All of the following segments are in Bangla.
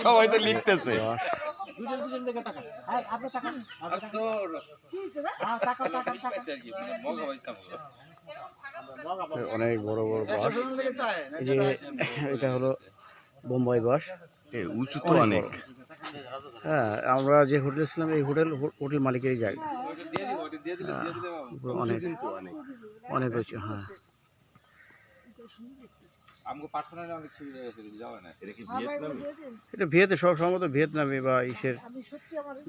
সবাই তো লিখতেছে। অনেক বড় বড় বাস, এই যে এটা হলো বোম্বাই বাস, উঁচু তো অনেক। হ্যাঁ আমরা যে হোটেলে ছিলাম এই হোটেল মালিকেরই জায়গা, অনেক অনেক উঁচু। হ্যাঁ এটা ভিয়েতে সব সম্ভবত ভিয়েতনামি বা ইসের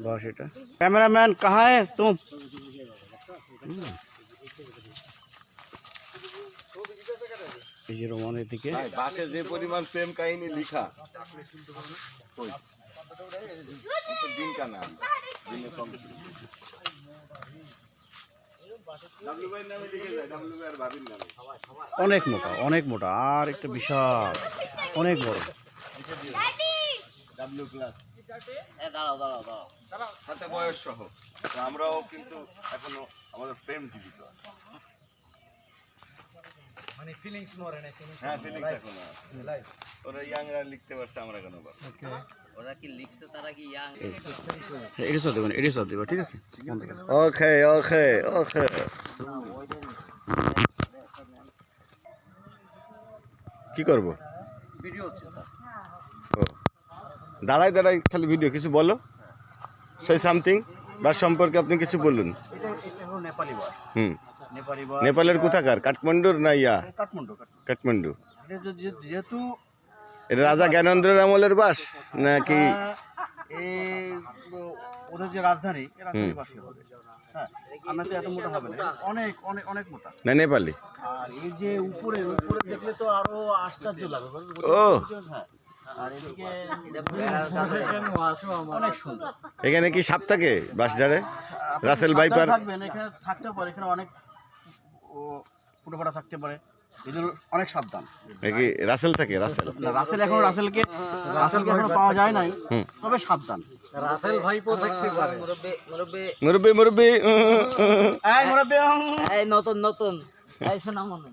বাস। এটা ক্যামেরাম্যান কাহা হ্যায় তুম? এই যে রোমানের দিকে বাসে যে পরিমাণ প্রেম কাহিনী লিখা, অনেক মোটা, অনেক মোটা, আর একটা বিশাল অনেক বড়। সাথে বয়স সহ আমরাও কিন্তু এখনো আমাদের প্রেম জীবিত আছে। মানে ফিলিংস মরে না, হ্যাঁ ফিলিংস এখনো আছে। ওরা ইয়াংরা লিখতে পারছে, আমরা কেন পারবো? ওরা কি লিখছে, তারা কি ইয়াং? এটা সব দেবেন, এটা সব দেবেন, ঠিক আছে। ওকে ওকে ওকে। কি করব? ভিডিও হচ্ছে। ও দাঁড়াই দাঁড়াই খালি ভিডিও, কিছু বলো, সেই সামথিং বাস সম্পর্কে আপনি কিছু বলুন। এটা হলো নেপালি বাস। নেপালি বাস। নেপালের কোথাকার? কাঠমান্ডুর না ইয়া? কাঠমান্ডু। কাঠমান্ডু। এটা যেহেতু এটা রাজা জ্ঞানেন্দ্রের আমলের বাস নাকি? এই ওদের যে রাজধানী, রাজধানী বাসে হবে। হ্যাঁ, আমরা তো এত মোটা হবে না, অনেক অনেক অনেক মোটা। না নেপালি। আর এই যে উপরে দেখলে তো আরো আশ্চর্য লাগে। ও হ্যাঁ, আর এদিকে অনেক সুন্দর। এখানে কি সাপ থাকে বাস ঝাড়ে? রাসেল ভাইপার থাকবেন এখানে, থাকতে পারে এখানে, অনেক ফুটোফাটা থাকতে পারে, এই জন্য অনেক সাবধান। নাকি রাসেল থাকে? রাসেল রাসেলকে এখনো পাওয়া যায় নাই, তবে সাবধান। রাসেল ভাইপো থাকতে পারে। মুরব্বি মুরব্বি এই মুরব্বি, এই নতুন নতুন এই শোনা মনে